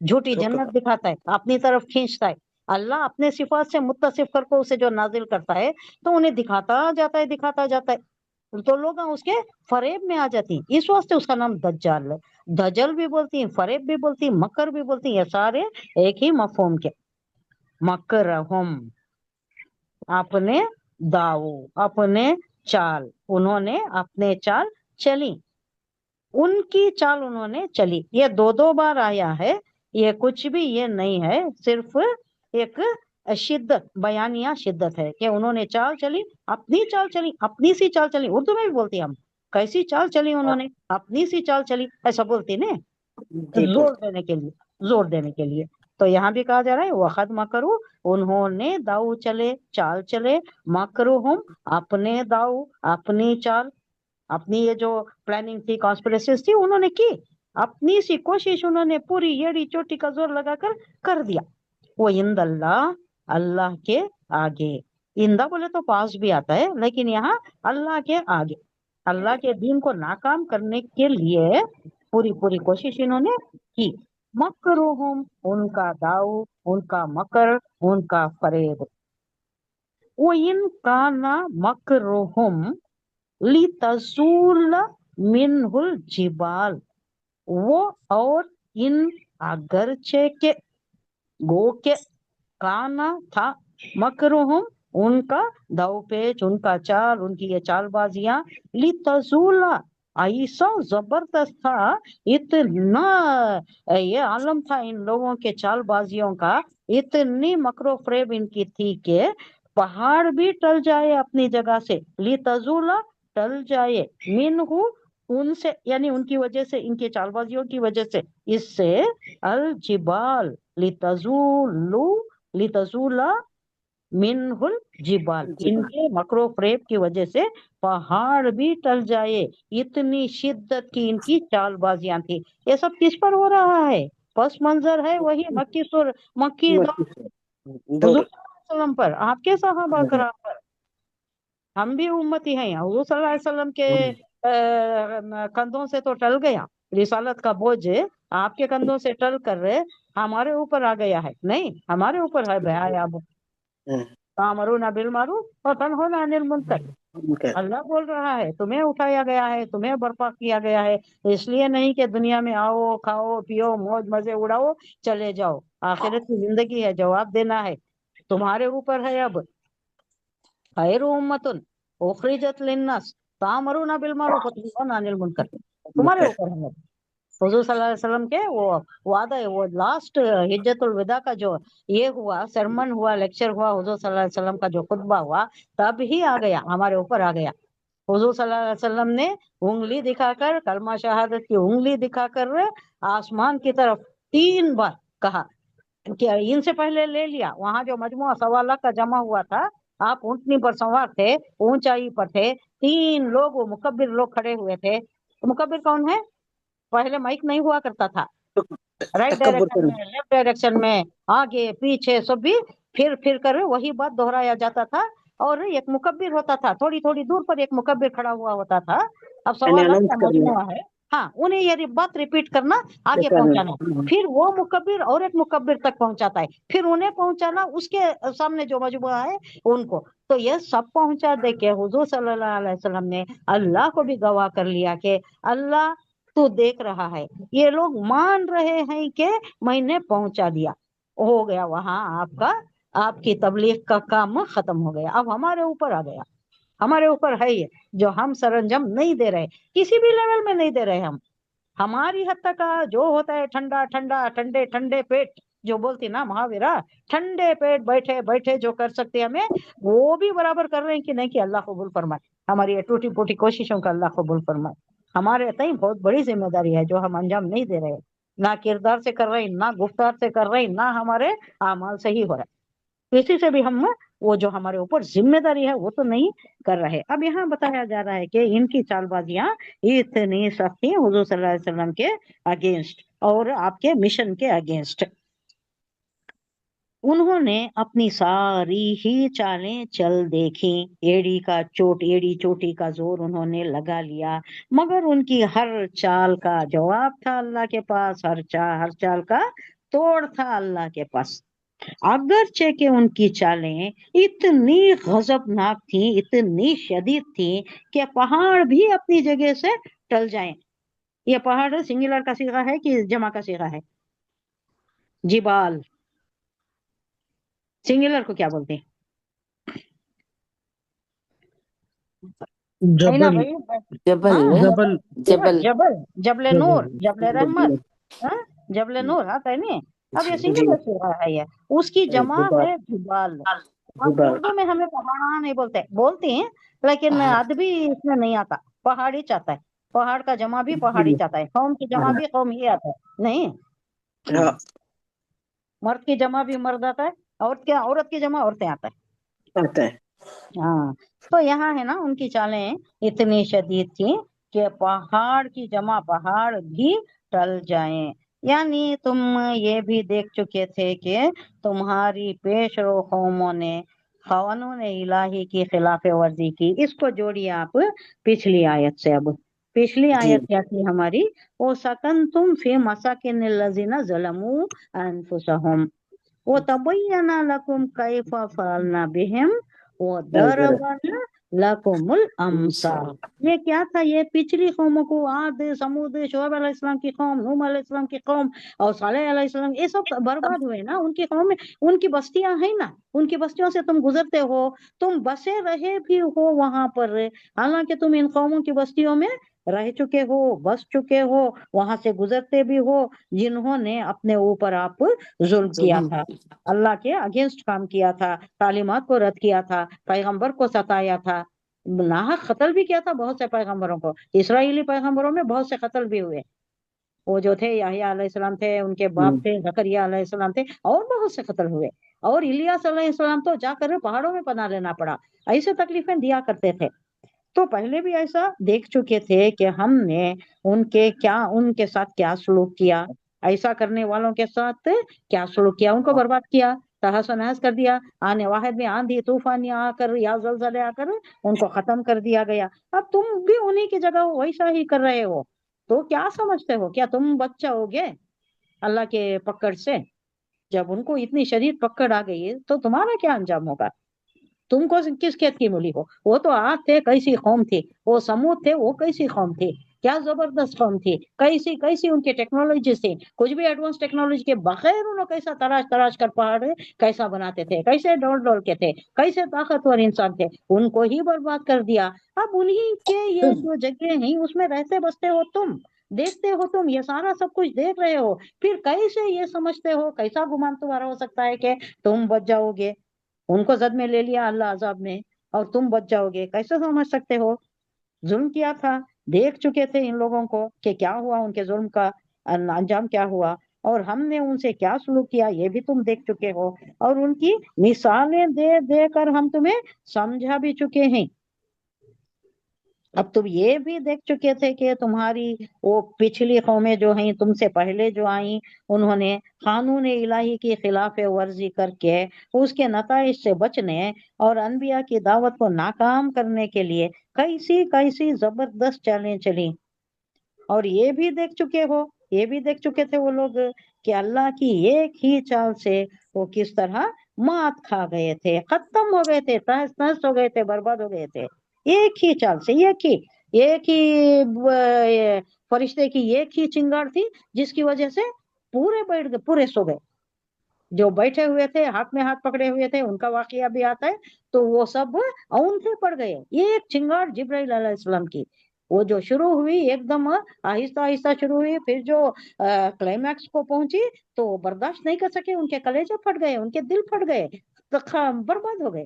جھوٹی جنت دکھاتا ہے، اپنی طرف کھینچتا ہے۔ اللہ اپنے صفات سے متصف کر کو اسے جو نازل کرتا ہے تو انہیں دکھاتا جاتا ہے، دکھاتا جاتا ہے، تو لوگ اس کے فریب میں آ جاتی ہیں۔ اس واسطے اس کا نام دجال ہے۔ دجل بھی بولتی ہیں، فریب بھی بولتی ہیں، مکر بھی بولتی ہیں، یہ سارے ایک ہی مفہوم کے۔ مکرہم، اپنے داؤ، اپنے چال، انہوں نے اپنے چال چلی، ان کی چال انہوں نے چلی۔ یہ دو دو بار آیا ہے، یہ کچھ بھی یہ نہیں ہے، صرف ایک شدت، بیانیہ شدت ہے کہ انہوں نے چال چلی، اپنی چال چلی، اپنی سی چال چلی۔ اردو میں بھی بولتی ہیں ہم، کیسی چال چلی انہوں نے، اپنی سی چال چلی، ایسا بولتی نا، جی زور دینے کے لیے، زور دینے کے لیے۔ تو یہاں بھی کہا جا رہا ہے وَقَدْ مَكَرُوا، انہوں نے داؤ چلے، چال چلے، مکرہم، اپنے داؤ، اپنی چال، اپنی یہ جو پلاننگ تھی، کانسپریسیز تھی، انہوں نے کی، اپنی سی کوشش انہوں نے پوری یڑی چوٹی کا زور لگا کر دیا۔ وہ عند اللہ، اللہ کے آگے، اندہ بولے تو پاس بھی آتا ہے، لیکن یہاں اللہ کے آگے، اللہ کے دین کو ناکام کرنے کے لیے پوری پوری کوشش انہوں نے کی۔ مکرہم، ان کا داؤ، ان کا مکر، ان کا فریب۔ وَإِنْ كَانَ مَكْرُهُمْ لِتَزُولَ مِنْهُ الْجِبَالُ، وہ اور ان، اگرچہ کے، گو کے، کانا تھا، مکرہم، ان کا داؤ پیچ، ان کا چال، ان کی یہ چال بازیاں، لِتَزُولَ، ایسا زبردست تھا، اتنا یہ عالم تھا ان لوگوں کے چال بازیوں کا، اتنی مکر و فریب ان کی تھی کہ پہاڑ بھی ٹل جائے اپنی جگہ سے، لِتَزُولَ، ٹل جائے، منہ، ان سے، یعنی ان کی وجہ سے، ان کے چال بازیوں کی وجہ سے، اس سے، الجبال، لتزول منہ الجبال، ان کے مکر و فریب کی وجہ سے پہاڑ بھی ٹل جائے، اتنی شدت کی ان کی چال بازیاں تھی۔ یہ سب کس پر ہو رہا ہے؟ پس منظر ہے وہی مکی دور، دور حضور صلی اللہ علیہ وسلم پر، آپ کے صحابہ کرام پر۔ ہم بھی امتی ہیں، حضور صلی اللہ علیہ وسلم کے کندھوں سے تو ٹل گیا، رسالت کا بوجھ آپ کے کندھوں سے ٹل کر ہمارے اوپر آ گیا ہے، نہیں، ہمارے اوپر ہے اب تامرون بالمعروف وتنہون عن المنکر۔ اللہ بول رہا ہے تمہیں اٹھایا گیا ہے، تمہیں برپا کیا گیا ہے، اس لیے نہیں کہ دنیا میں آؤ، کھاؤ، پیو، موج مزے اڑاؤ، چلے جاؤ۔ آخرت کی زندگی ہے، جواب دینا ہے، تمہارے اوپر ہے۔ اب خیر امت اخرجت للناس تامرون بالمعروف وتنہون عن المنکر، تمہارے اوپر ہے۔ حضور صلی اللہ علیہ وسلم کے وہ وعدہ، وہ لاسٹ حجت الوداع کا جو یہ ہوا، سرمن ہوا، لیکچر ہوا، حضور صلی اللہ علیہ وسلم کا جو خطبہ ہوا، تب ہی آ گیا، ہمارے اوپر آ گیا۔ حضور صلی اللہ علیہ وسلم نے انگلی دکھا کر، کلمہ شہادت کی انگلی دکھا کر آسمان کی طرف 3 بار کہا کہ ان سے پہلے لے لیا، وہاں جو مجموعہ 1.25 کا جمع ہوا تھا، آپ اونٹنی پر سوار تھے، اونچائی پر تھے، 3 لوگ، وہ مکبر لوگ کھڑے ہوئے تھے۔ مکبر کون ہے؟ پہلے مائک نہیں ہوا کرتا تھا، رائٹ تکبر ڈائریکشن میں، لیفٹ ڈائریکشن میں، آگے پیچھے سب بھی پھر کر وہی بات دہرایا جاتا تھا، اور ایک مکبر ہوتا تھا، تھوڑی تھوڑی دور پر ایک مکبر کھڑا ہوا ہوتا تھا۔ اب 1.25 کا مجموعہ ہے، ہاں، انہیں یہ بات ریپیٹ کرنا، آگے پہنچانا، پھر وہ مکبر اور ایک مکبر تک پہنچاتا ہے، پھر انہیں پہنچانا اس کے سامنے جو مجموعہ ہے ان کو، تو یہ سب پہنچا دے کے حضور صلی اللہ علیہ وسلم نے اللہ کو بھی گواہ کر لیا کہ اللہ تو دیکھ رہا ہے، یہ لوگ مان رہے ہیں کہ میں نے پہنچا دیا، ہو گیا وہاں آپ کی تبلیغ کا کام ختم ہو گیا۔ اب ہمارے اوپر آ گیا، ہمارے اوپر ہے یہ جو ہم سر انجام نہیں دے رہے، کسی بھی لیول میں نہیں دے رہے ہم، ہماری حد تک جو ہوتا ہے ٹھنڈا ٹھنڈا، ٹھنڈے ٹھنڈے پیٹ، جو بولتی نا محاورہ، ٹھنڈے پیٹ بیٹھے بیٹھے جو کر سکتے ہمیں، وہ بھی برابر کر رہے ہیں کہ نہیں، کہ اللہ قبول فرمائے ہماری یہ ٹوٹی پوٹی کوششوں کا، اللہ قبول فرمائے۔ ہمارے تئیں بہت بڑی ذمہ داری ہے جو ہم انجام نہیں دے رہے، نہ کردار سے کر رہے، نہ گفتار سے کر رہے، نہ ہمارے اعمال سے ہی ہو رہا ہے، اسی سے بھی ہم وہ جو ہمارے اوپر ذمہ داری ہے وہ تو نہیں کر رہے۔ اب یہاں بتایا جا رہا ہے کہ ان کی چال بازیاں اتنی سخت تھیں حضور صلی اللہ علیہ وسلم کے اگینسٹ اور آپ کے مشن کے اگینسٹ۔ انہوں نے اپنی ساری ہی چالیں چل دیکھیں، ایڑی چوٹی کا زور انہوں نے لگا لیا، مگر ان کی ہر چال کا جواب تھا اللہ کے پاس، ہر چال کا توڑ تھا اللہ کے پاس، اگرچہ کہ ان کی چالیں اتنی غضبناک تھیں، اتنی شدید تھیں کہ پہاڑ بھی اپنی جگہ سے ٹل جائیں۔ یہ پہاڑ سنگولر کا صیغہ ہے کہ جمع کا صیغہ ہے؟ جبال سنگولر کو کیا بولتے ہیں؟ ہے نا جبل بھائی؟ جبل ہاں ہے، جبل جبل جبل، جبل نور، جبل رحمت، جبل ہاں جبل نور، ہاں ہے نہیں؟ اب یہ جی سنگولر صیغہ ہے، یہ اس کی جمع جبال ہے جبال۔ اب جبال اردو میں ہمیں پہاڑ نہیں بولتے، بولتے ہیں لیکن ادبی اس میں نہیں آتا، پہاڑی چاہتا ہے، پہاڑ کا جمع بھی پہاڑی چاہتا ہے، قوم کی جمع بھی قوم ہی آتا ہے، نہیں ہاں مرد کی جمع بھی مرد آتا ہے، عورت کی جمع عورتیں آتا ہے۔ آتا ہے۔ ہاں تو یہاں ہے نا ان کی چالیں اتنی شدید تھیں کہ پہاڑ کی جمع پہاڑ بھی ٹل جائیں۔ یعنی تم یہ بھی دیکھ چکے تھے کہ تمہاری پیش رو قوموں نے قانون الہی کی خلاف ورزی کی۔ اس کو جوڑیے آپ پچھلی آیت سے۔ اب پچھلی جی آیت کیا تھی ہماری؟ او سکن تم فی مساکن الذین ظلموا انفسہم وتبین لکم کیف فعلنا بہم وضربنا لکم الامثال۔ یہ کیا تھا؟ یہ پچھلی قوموں کو، عاد، سمود، شعیب علیہ السلام کی قوم، نوح علیہ السلام کی قوم اور صالح علیہ السلام، یہ سب برباد ہوئے نا ان کی قوم میں، ان کی بستیاں ہیں نا، ان کی بستیوں سے تم گزرتے ہو، تم بسے رہے بھی ہو وہاں پر، حالانکہ تم ان قوموں کی بستیوں میں رہ چکے ہو، بس چکے ہو، وہاں سے گزرتے بھی ہو، جنہوں نے اپنے اوپر آپ ظلم کیا تھا، اللہ کے اگینسٹ کام کیا تھا، تعلیمات کو رد کیا تھا، پیغمبر کو ستایا تھا، ناحق قتل بھی کیا تھا بہت سے پیغمبروں کو، اسرائیلی پیغمبروں میں بہت سے قتل بھی ہوئے، وہ جو تھے یحییٰ علیہ السلام تھے، ان کے باپ تھے زکریا علیہ السلام تھے، اور بہت سے قتل ہوئے، اور الیاس علیہ السلام تو جا کر پہاڑوں میں پناہ لینا پڑا، ایسے تکلیفیں دیا کرتے تھے۔ تو پہلے بھی ایسا دیکھ چکے تھے کہ ہم نے ان کے ساتھ کیا سلوک کیا، ایسا کرنے والوں کے ساتھ کیا سلوک کیا، ان کو برباد کیا، تہس و نہس کر دیا، آنے واحد میں آندھی طوفان آ کر یا زلزلے آ کر ان کو ختم کر دیا گیا۔ اب تم بھی انہی کی جگہ ویسا ہی کر رہے ہو، تو کیا سمجھتے ہو؟ کیا تم بچ جاؤ گے اللہ کے پکڑ سے؟ جب ان کو اتنی شدید پکڑ آ گئی ہے تو تمہارا کیا انجام ہوگا؟ تم کو کس کھیت کی مولی ہو؟ وہ تو عاد تھے، کیسی قوم تھی، وہ سمود تھے، وہ کیسی قوم تھی، کیا زبردست قوم تھی، کیسی ان کی ٹیکنالوجی تھی، کچھ بھی ایڈوانس ٹیکنالوجی کے بغیر انہوں کیسا تراش کر پہاڑ کیسا بناتے تھے، کیسے ڈول کے تھے، کیسے طاقتور انسان تھے، ان کو ہی برباد کر دیا۔ اب انہی کے یہ جو جگہ ہیں اس میں رہتے بستے ہو تم، دیکھتے ہو تم، یہ سارا سب کچھ دیکھ رہے ہو، پھر کیسے یہ سمجھتے ہو، کیسا گمان تمہارا ہو سکتا ہے کہ تم بچ جاؤ گے؟ ان کو زد میں لے لیا اللہ عذاب میں، اور تم بچ جاؤ گے، کیسے سمجھ سکتے ہو؟ ظلم کیا تھا، دیکھ چکے تھے ان لوگوں کو کہ کیا ہوا، ان کے ظلم کا انجام کیا ہوا، اور ہم نے ان سے کیا سلوک کیا یہ بھی تم دیکھ چکے ہو، اور ان کی مثالیں دے دے کر ہم تمہیں سمجھا بھی چکے ہیں۔ اب تم یہ بھی دیکھ چکے تھے کہ تمہاری وہ پچھلی قومیں جو ہیں تم سے پہلے جو آئیں، انہوں نے قانون الہی کی خلاف ورزی کر کے اس کے نتائج سے بچنے اور انبیاء کی دعوت کو ناکام کرنے کے لیے کیسی زبردست چالیں چلیں۔ اور یہ بھی دیکھ چکے ہو، یہ بھی دیکھ چکے تھے وہ لوگ کہ اللہ کی ایک ہی چال سے وہ کس طرح مات کھا گئے تھے، ختم ہو گئے تھے، تہس نہس ہو گئے تھے، برباد ہو گئے تھے، ایک ہی چال سے، ایک ہی فرشتے کی ایک ہی چنگاڑ تھی جس کی وجہ سے پورے بیٹھ گئے، پورے سو گئے، جو بیٹھے ہوئے تھے ہاتھ میں ہاتھ پکڑے ہوئے تھے، ان کا واقعہ بھی آتا ہے، تو وہ سب اون سے پڑ گئے، ایک چنگاڑ جبرائیل علیہ السلام کی، وہ جو شروع ہوئی ایک دم آہستہ آہستہ شروع ہوئی، پھر جو کلائمیکس کو پہنچی تو وہ برداشت نہیں کر سکے، ان کے کلیجے پھٹ گئے، ان کے دل پھٹ گئے، برباد ہو گئے۔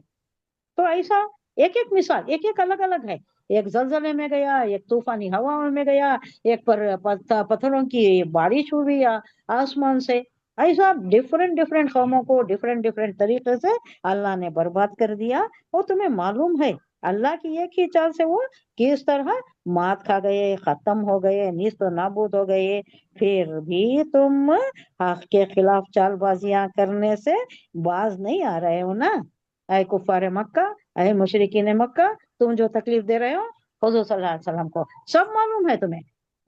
تو ایسا ایک ایک مثال ایک ایک الگ الگ ہے، ایک زلزلے میں گیا، ایک طوفانی ہوا میں گیا، ایک پر پتھروں کی بارش ہوئی آسمان سے، ایسا ڈفرینٹ قوموں کو ڈفرینٹ طریقے سے اللہ نے برباد کر دیا۔ وہ تمہیں معلوم ہے اللہ کی ایک ہی چال سے وہ کس طرح مات کھا گئے، ختم ہو گئے، نیست و نابود ہو گئے، پھر بھی تم حق کے خلاف چال بازیاں کرنے سے باز نہیں آ رہے ہو نا؟ اے کفار مکہ، اے مشرکین مکہ، تم جو تکلیف دے رہے ہو حضور صلی اللہ علیہ وسلم کو، سب معلوم ہے تمہیں،